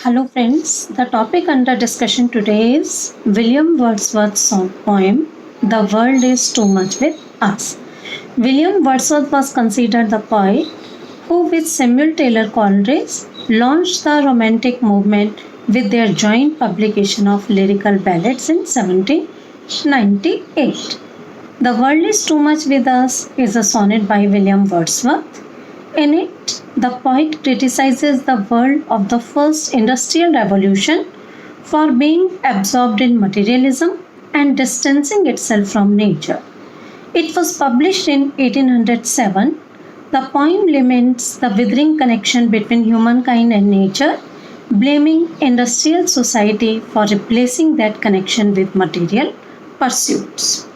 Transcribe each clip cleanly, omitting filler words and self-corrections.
Hello, friends. The topic under discussion today is William Wordsworth's poem, The World is Too Much with Us. William Wordsworth was considered the poet who, with Samuel Taylor Coleridge, launched the Romantic movement with their joint publication of lyrical ballads in 1798. The World is Too Much with Us is a sonnet by William Wordsworth. In it, the poet criticizes the world of the first industrial revolution for being absorbed in materialism and distancing itself from nature. It was published in 1807. The poem laments the withering connection between humankind and nature, blaming industrial society for replacing that connection with material pursuits.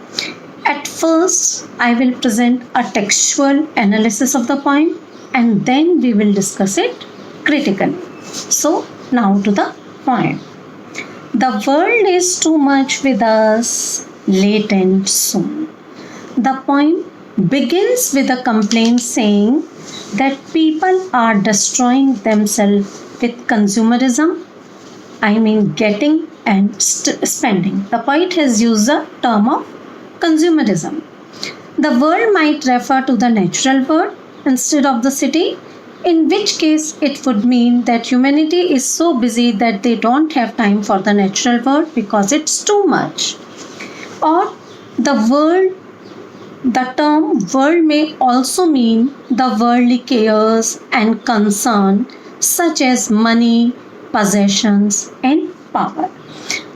At first, I will present a textual analysis of the poem and then we will discuss it critically. So, now to the poem. The world is too much with us, late and soon. The poem begins with a complaint saying that people are destroying themselves with consumerism, getting and spending. The poet has used the term of consumerism. The world might refer to the natural world instead of the city, in which case it would mean that humanity is so busy that they don't have time for the natural world because it's too much. Or the world, the term world may also mean the worldly cares and concern such as money, possessions, and power.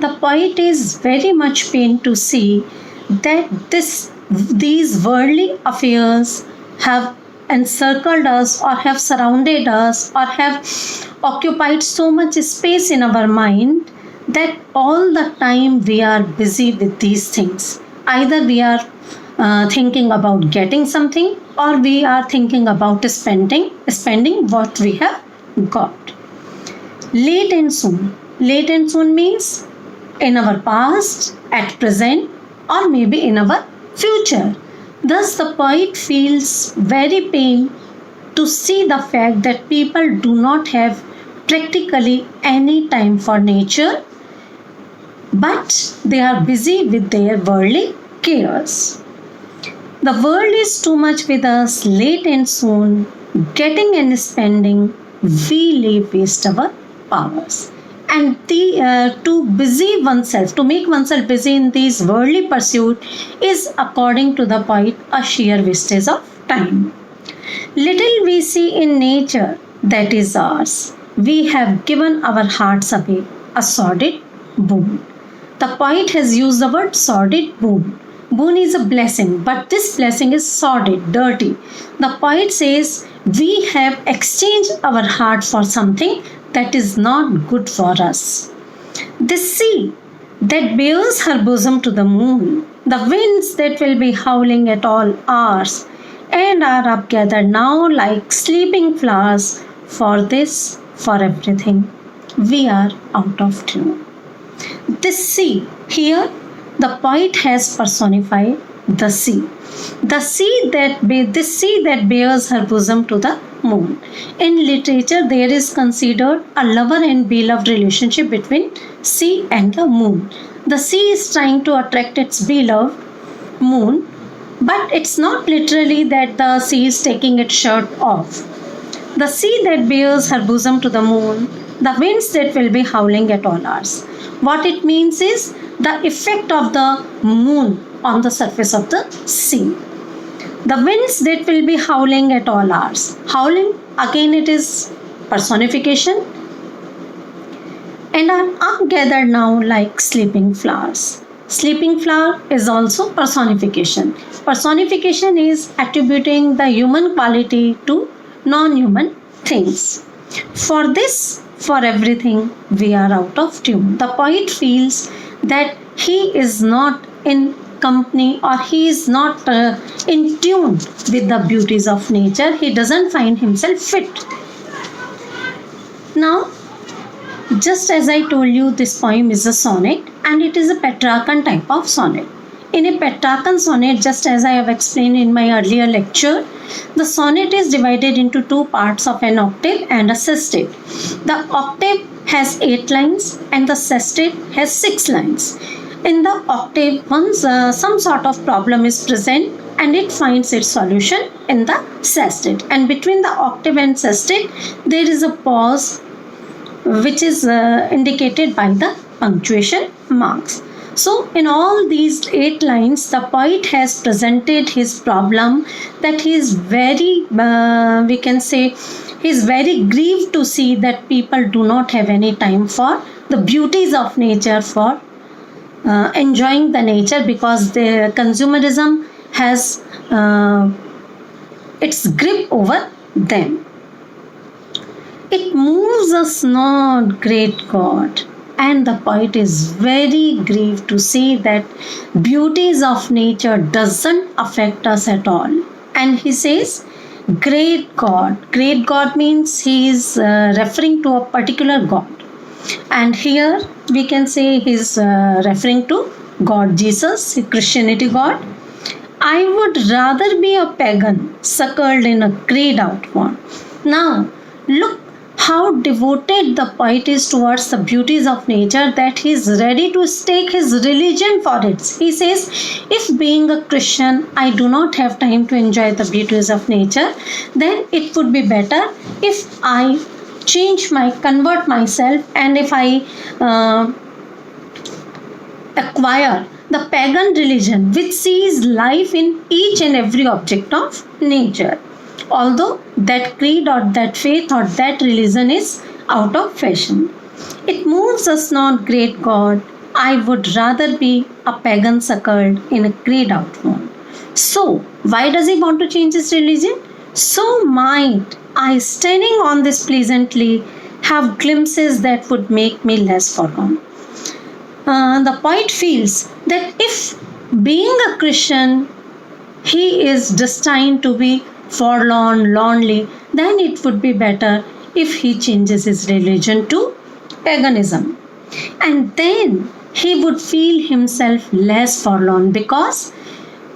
The poet is very much pained to see that these worldly affairs have encircled us or have surrounded us or have occupied so much space in our mind that all the time we are busy with these things. Either we are thinking about getting something or we are thinking about spending what we have got. Late and soon. Late and soon means in our past, at present, or maybe in our future. Thus, the poet feels very pain to see the fact that people do not have practically any time for nature, but they are busy with their worldly cares. The world is too much with us, late and soon, getting and spending, we lay waste our powers. And to busy oneself, to make oneself busy in these worldly pursuit is, according to the poet, a sheer wastage of time. Little we see in nature that is ours. We have given our hearts away, a sordid boon. The poet has used the word sordid boon. Boon is a blessing, but this blessing is sordid, dirty. The poet says we have exchanged our heart for something that is not good for us. The sea that bears her bosom to the moon, the winds that will be howling at all hours, and are upgathered now like sleeping flowers, for this, for everything, we are out of tune. This sea, here the poet has personified the sea. This sea that bears her bosom to the moon. In literature, there is considered a lover and beloved relationship between sea and the moon. The sea is trying to attract its beloved moon, but it's not literally that the sea is taking its shirt off. The sea that bears her bosom to the moon, the winds that will be howling at all hours. What it means is the effect of the moon on the surface of the sea. The winds that will be howling at all hours. Howling, again it is personification, and are upgathered now like sleeping flowers. Sleeping flower is also personification. Personification is attributing the human quality to non-human things. For this, for everything, we are out of tune. The poet feels that he is not in company or he is not in tune with the beauties of nature. He doesn't find himself fit. Now, just as I told you, this poem is a sonnet and it is a Petrarchan type of sonnet. In a Petrarchan sonnet, just as I have explained in my earlier lecture, the sonnet is divided into two parts of an octave and a sestet. The octave has 8 lines and the sestet has 6 lines. In the octave, once some sort of problem is present and it finds its solution in the sestet. And between the octave and sestet, there is a pause which is indicated by the punctuation marks. So, in all these 8 lines, the poet has presented his problem that he is very, we can say, he is very grieved to see that people do not have any time for the beauties of nature, for enjoying the nature, because the consumerism has its grip over them. It moves us not, great God. And the poet is very grieved to see that beauties of nature doesn't affect us at all. And he says, great God. Great God means he is referring to a particular God. And here we can say he is referring to God Jesus, Christianity God. I would rather be a pagan suckled in a grayed out one. Now, look how devoted the poet is towards the beauties of nature that he is ready to stake his religion for it. He says, if being a Christian I do not have time to enjoy the beauties of nature, then it would be better if I convert myself, and if I acquire the pagan religion which sees life in each and every object of nature. Although that creed or that faith or that religion is out of fashion. It moves us not, great God. I would rather be a pagan suckled in a creed out one. So, why does he want to change his religion? So might I, standing on this pleasantly, have glimpses that would make me less forlorn. The poet feels that if being a Christian, he is destined to be forlorn, lonely, then it would be better if he changes his religion to paganism. And then he would feel himself less forlorn, because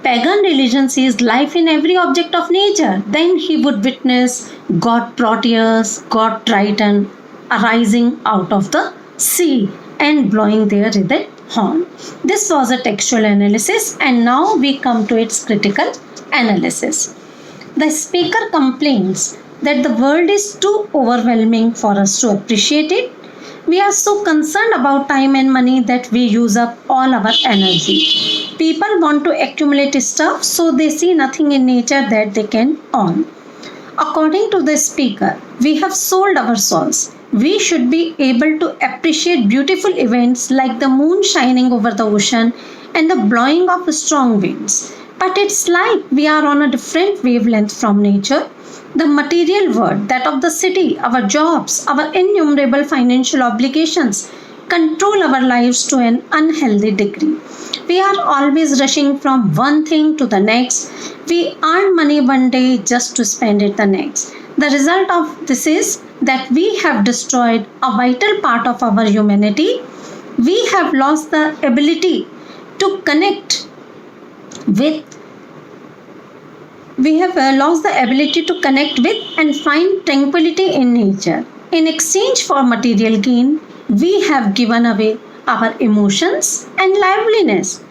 pagan religion sees life in every object of nature. Then he would witness god Proteus, god Triton arising out of the sea and blowing their wreathed horn. This was a textual analysis, and now we come to its critical analysis. The speaker complains that the world is too overwhelming for us to appreciate it. We are so concerned about time and money that we use up all our energy. People want to accumulate stuff, so they see nothing in nature that they can own. According to the speaker, we have sold our souls. We should be able to appreciate beautiful events like the moon shining over the ocean and the blowing of strong winds. But it's like we are on a different wavelength from nature. The material world, that of the city, our jobs, our innumerable financial obligations, control our lives to an unhealthy degree. We are always rushing from one thing to the next. We earn money one day just to spend it the next. The result of this is that we have destroyed a vital part of our humanity. We have lost the ability to connect with and find tranquility in nature. In exchange for material gain, we have given away our emotions and liveliness.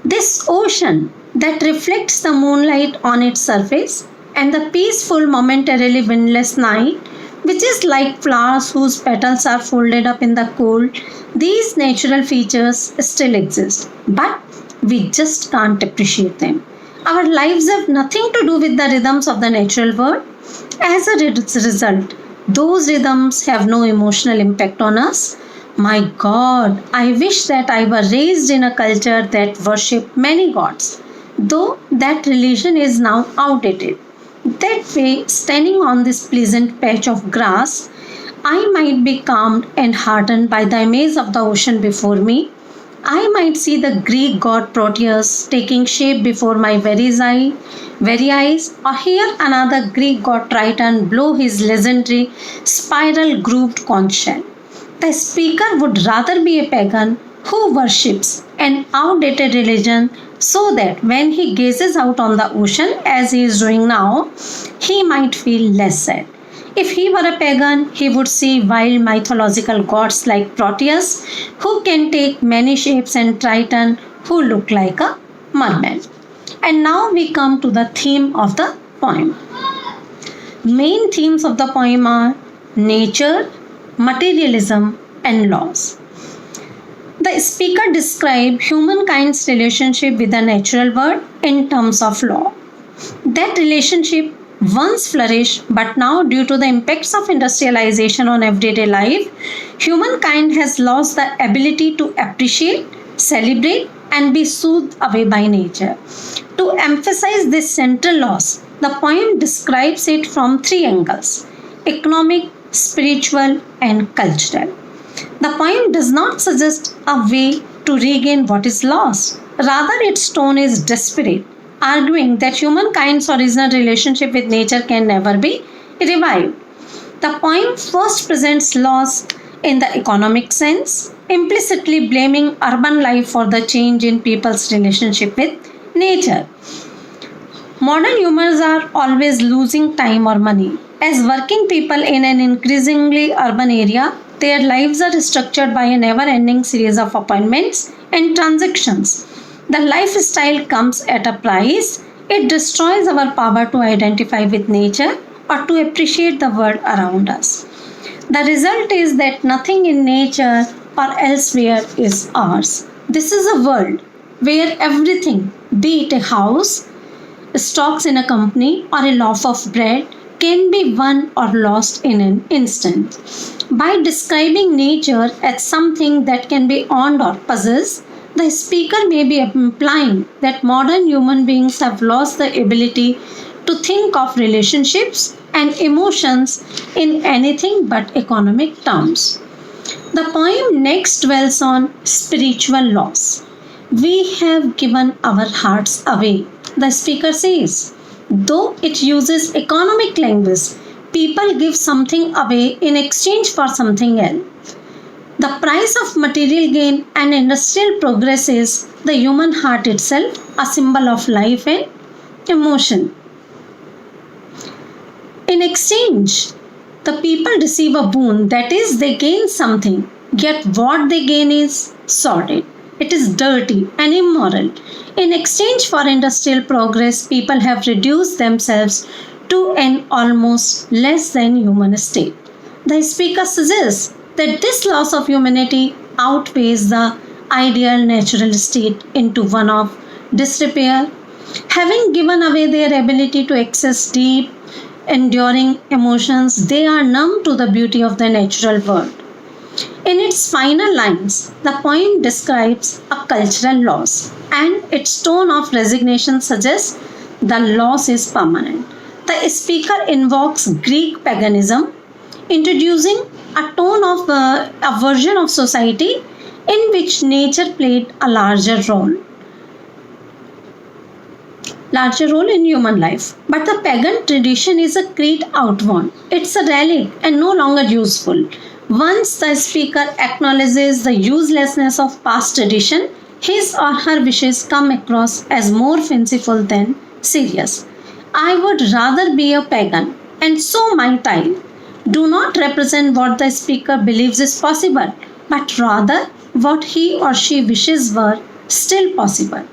This ocean that reflects the moonlight on its surface and the peaceful, momentarily windless night, which is like flowers whose petals are folded up in the cold, these natural features still exist, but we just can't appreciate them. Our lives have nothing to do with the rhythms of the natural world. As a result, those rhythms have no emotional impact on us. My God, I wish that I were raised in a culture that worshipped many gods, though that religion is now outdated. That way, standing on this pleasant patch of grass, I might be calmed and heartened by the image of the ocean before me. I might see the Greek god Proteus taking shape before my very eyes, or hear another Greek god Triton blow his legendary spiral grooved conch shell. The speaker would rather be a pagan who worships an outdated religion, so that when he gazes out on the ocean, as he is doing now, he might feel less sad. If he were a pagan, he would see wild mythological gods like Proteus, who can take many shapes, and Triton, who look like a mermaid. And now we come to the theme of the poem. Main themes of the poem are nature, materialism, and laws. The speaker describes humankind's relationship with the natural world in terms of law. That relationship once flourished, but now, due to the impacts of industrialization on everyday life, humankind has lost the ability to appreciate, celebrate, and be soothed away by nature. To emphasize this central loss, the poem describes it from three angles: economic, spiritual, and cultural. The poem does not suggest a way to regain what is lost. Rather, its tone is desperate, arguing that humankind's original relationship with nature can never be revived. The poem first presents loss in the economic sense, implicitly blaming urban life for the change in people's relationship with nature. Modern humans are always losing time or money. As working people in an increasingly urban area, their lives are structured by a never ending series of appointments and transactions. The lifestyle comes at a price. It destroys our power to identify with nature or to appreciate the world around us. The result is that nothing in nature or elsewhere is ours. This is a world where everything, be it a house, stocks in a company, or a loaf of bread, can be won or lost in an instant. By describing nature as something that can be owned or possessed, the speaker may be implying that modern human beings have lost the ability to think of relationships and emotions in anything but economic terms. The poem next dwells on spiritual loss. We have given our hearts away, the speaker says. Though it uses economic language, people give something away in exchange for something else. The price of material gain and industrial progress is the human heart itself, a symbol of life and emotion. In exchange, the people receive a boon, that is, they gain something, yet what they gain is sordid. It is dirty and immoral. In exchange for industrial progress, people have reduced themselves to an almost less than human state. The speaker suggests that this loss of humanity outweighs the ideal natural state into one of disrepair. Having given away their ability to access deep, enduring emotions, they are numb to the beauty of the natural world. In its final lines, the poem describes a cultural loss, and its tone of resignation suggests the loss is permanent. The speaker invokes Greek paganism, introducing a tone of a version of society in which nature played a larger role in human life. But the pagan tradition is a creed outworn. It's a relic and no longer useful. Once the speaker acknowledges the uselessness of past tradition, his or her wishes come across as more fanciful than serious. I would rather be a pagan, and so might I, do not represent what the speaker believes is possible, but rather what he or she wishes were still possible.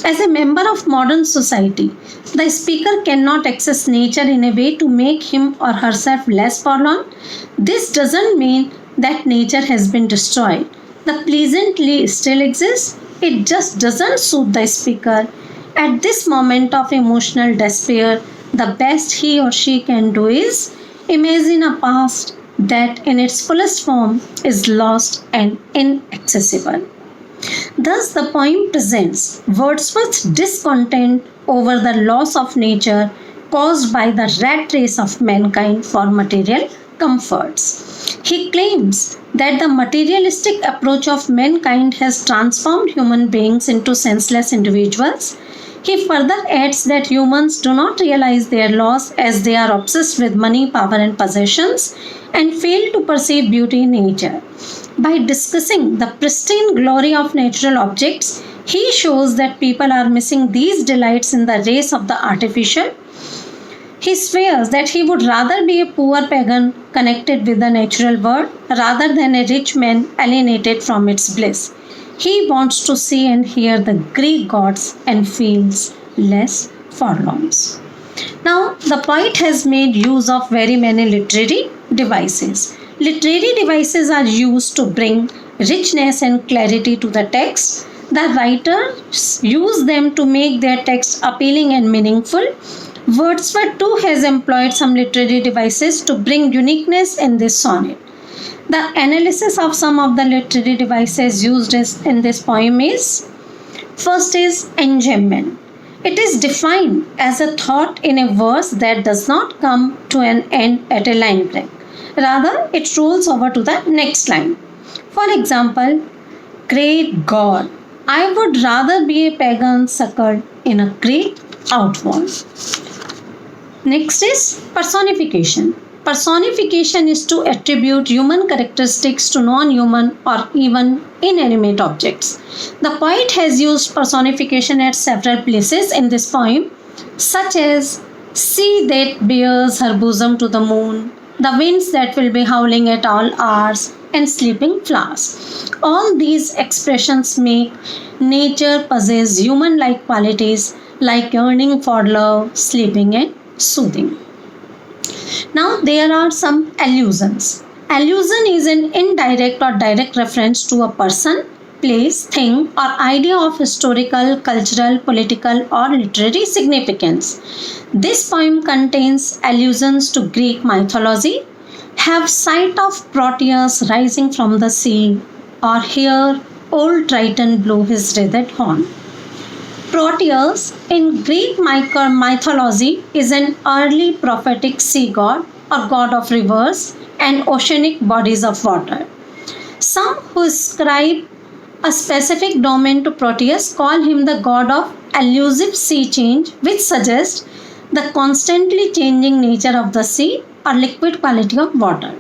As a member of modern society, the speaker cannot access nature in a way to make him or herself less forlorn. This doesn't mean that nature has been destroyed. The pleasantly still exists. It just doesn't suit the speaker. At this moment of emotional despair, the best he or she can do is imagine a past that in its fullest form is lost and inaccessible. Thus, the poem presents Wordsworth's discontent over the loss of nature caused by the rat race of mankind for material comforts. He claims that the materialistic approach of mankind has transformed human beings into senseless individuals. He further adds that humans do not realize their loss as they are obsessed with money, power, and possessions and fail to perceive beauty in nature. By discussing the pristine glory of natural objects, he shows that people are missing these delights in the race of the artificial. He swears that he would rather be a poor pagan connected with the natural world rather than a rich man alienated from its bliss. He wants to see and hear the Greek gods and feels less forlorn. Now, the poet has made use of very many literary devices. Literary devices are used to bring richness and clarity to the text. The writers use them to make their text appealing and meaningful. Wordsworth too has employed some literary devices to bring uniqueness in this sonnet. The analysis of some of the literary devices used in this poem is: first is enjambment. It is defined as a thought in a verse that does not come to an end at a line break. Rather, it rolls over to the next line. For example, great God, I would rather be a pagan suckered in a great outward. Next is personification. Personification is to attribute human characteristics to non-human or even inanimate objects. The poet has used personification at several places in this poem, such as sea that bears her bosom to the moon, the winds that will be howling at all hours, and sleeping flowers. All these expressions make nature possess human-like qualities like yearning for love, sleeping, and soothing. Now there are some allusions. Allusion is an indirect or direct reference to a person, place, thing, or idea of historical, cultural, political, or literary significance. This poem contains allusions to Greek mythology. Have sight of Proteus rising from the sea, or hear old Triton blow his wreathed horn. Proteus in Greek mythology is an early prophetic sea god or god of rivers and oceanic bodies of water. Some who ascribe a specific domain to Proteus call him the god of elusive sea change, which suggests the constantly changing nature of the sea or liquid quality of water.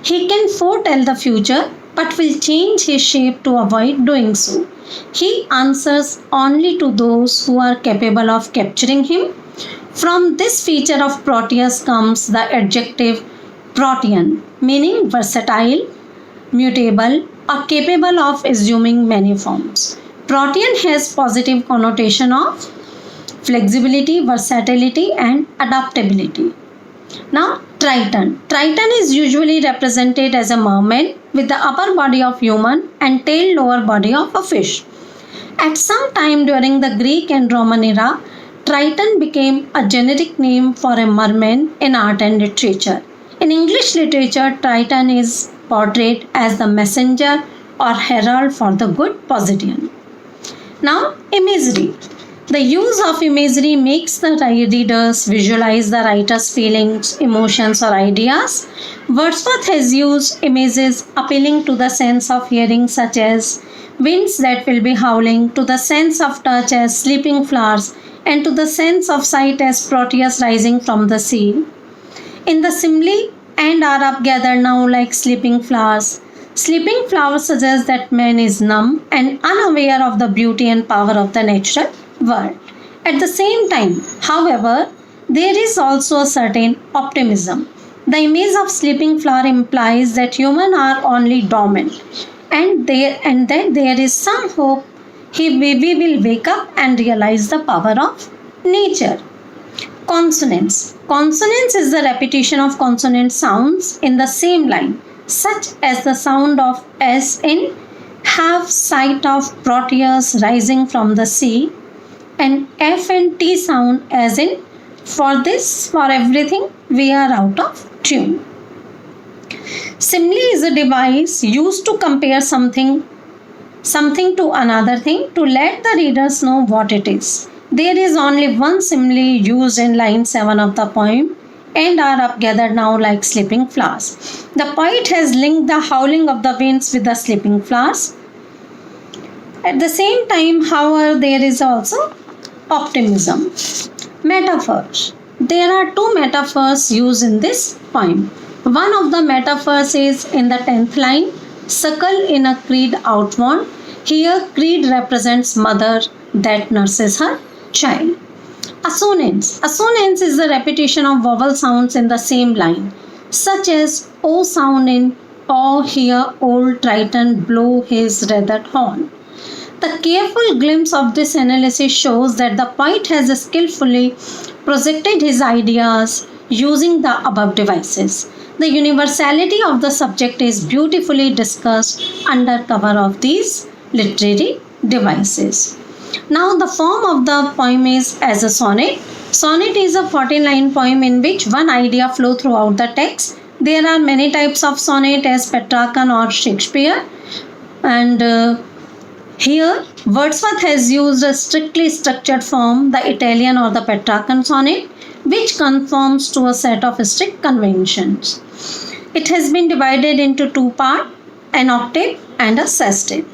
He can foretell the future but will change his shape to avoid doing so. He answers only to those who are capable of capturing him. From this feature of Proteus comes the adjective protean, meaning versatile, mutable, or capable of assuming many forms. Protean has positive connotation of flexibility, versatility, and adaptability. Now, Triton. Triton is usually represented as a merman with the upper body of human and tail lower body of a fish. At some time during the Greek and Roman era, Triton became a generic name for a merman in art and literature. In English literature, Triton is portrayed as the messenger or herald for the good Positian. Now, imagery. The use of imagery makes the readers visualize the writer's feelings, emotions, or ideas. Wordsworth has used images appealing to the sense of hearing, such as winds that will be howling, to the sense of touch as sleeping flowers, and to the sense of sight as Proteus rising from the sea. In the simile, and are up gathered now like sleeping flowers. Sleeping flowers suggest that man is numb and unaware of the beauty and power of the natural world. At the same time, however, there is also a certain optimism. The image of sleeping flower implies that humans are only dormant and that there is some hope we will wake up and realize the power of nature. Consonance. Consonance is the repetition of consonant sounds in the same line, such as the sound of S in have sight of Proteus rising from the sea, and F and T sound as in for this, for everything, we are out of tune. Simile is a device used to compare something to another thing to let the readers know what it is. There is only one simile used in line 7 of the poem, and are up gathered now like sleeping flowers. The poet has linked the howling of the winds with the sleeping flowers. At the same time, however, there is also optimism. Metaphors. There are two metaphors used in this poem. One of the metaphors is in the 10th line, suckle in a creed outworn. Here, creed represents mother that nurses her child. Assonance. Assonance is the repetition of vowel sounds in the same line, such as O sound in O, hear old Triton blow his rethered horn. The careful glimpse of this analysis shows that the poet has skillfully projected his ideas using the above devices. The universality of the subject is beautifully discussed under cover of these literary devices. Now, the form of the poem is as a sonnet. Sonnet is a 14-line poem in which one idea flows throughout the text. There are many types of sonnet as Petrarchan or Shakespeare, and here Wordsworth has used a strictly structured form, the Italian or the Petrarchan sonnet, which conforms to a set of strict conventions. It has been divided into two parts, an octave and a sestet.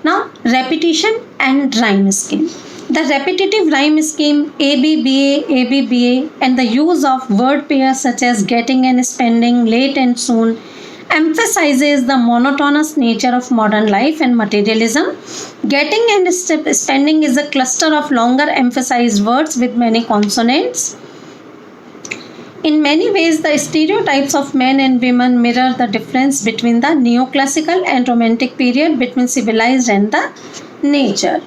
Now, repetition and rhyme scheme. The repetitive rhyme scheme ABBA, ABBA, and the use of word pairs such as getting and spending, late and soon, emphasizes the monotonous nature of modern life and materialism. Getting and spending is a cluster of longer emphasized words with many consonants. In many ways, the stereotypes of men and women mirror the difference between the neoclassical and romantic period, between civilized and the nature.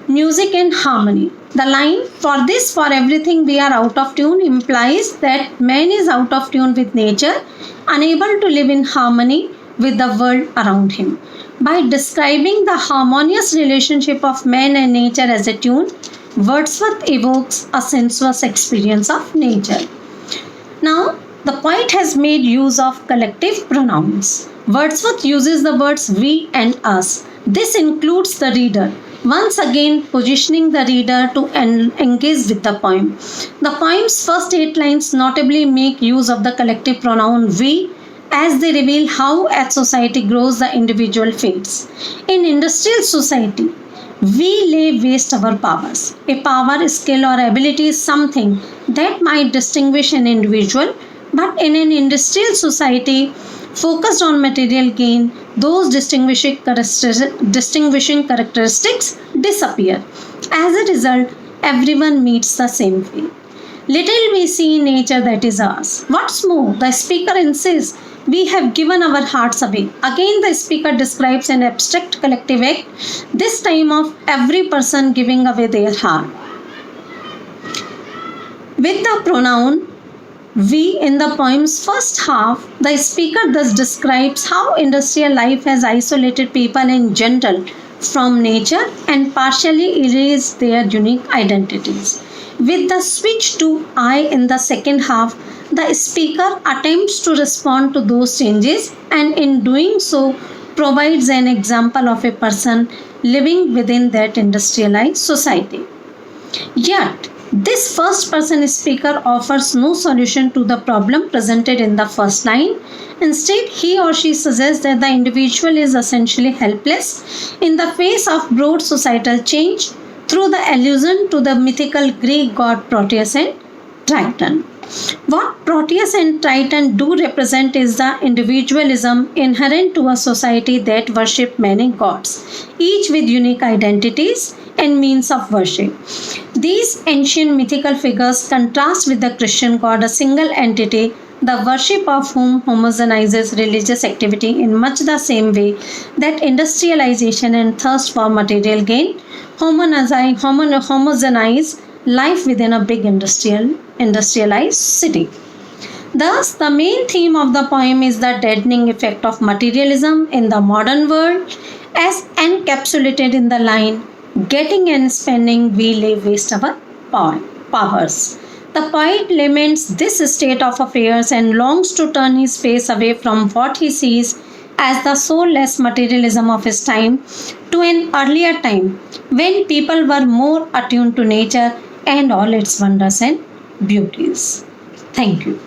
Music and harmony. The line, for this, for everything we are out of tune, implies that man is out of tune with nature, unable to live in harmony with the world around him. By describing the harmonious relationship of man and nature as a tune, Wordsworth evokes a sensuous experience of nature. Now, the poet has made use of collective pronouns. Wordsworth uses the words we and us. This includes the reader, once again positioning the reader to engage with the poem. The poem's first 8 lines notably make use of the collective pronoun we, as they reveal how as society grows, the individual fades. In industrial society, we lay waste our powers. A power, skill, or ability is something that might distinguish an individual, but in an industrial society focused on material gain, those distinguishing characteristics disappear. As a result, everyone meets the same fate. Little we see in nature that is ours. What's more, the speaker insists we have given our hearts away. Again, the speaker describes an abstract collective act, this time of every person giving away their heart. With the pronoun we in the poem's first half, the speaker thus describes how industrial life has isolated people in general from nature and partially erased their unique identities. With the switch to I in the second half, the speaker attempts to respond to those changes and in doing so provides an example of a person living within that industrialized society. Yet, this first person speaker offers no solution to the problem presented in the first line. Instead, he or she suggests that the individual is essentially helpless in the face of broad societal change through the allusion to the mythical Greek god Proteus and Triton. What Proteus and Triton do represent is the individualism inherent to a society that worships many gods, each with unique identities and means of worship. These ancient mythical figures contrast with the Christian God, a single entity, the worship of whom homogenizes religious activity in much the same way that industrialization and thirst for material gain homogenize life within a big industrialized city. Thus, the main theme of the poem is the deadening effect of materialism in the modern world, as encapsulated in the line, getting and spending, we lay waste our powers. The poet laments this state of affairs and longs to turn his face away from what he sees as the soulless materialism of his time to an earlier time when people were more attuned to nature and all its wonders and beauties. Thank you.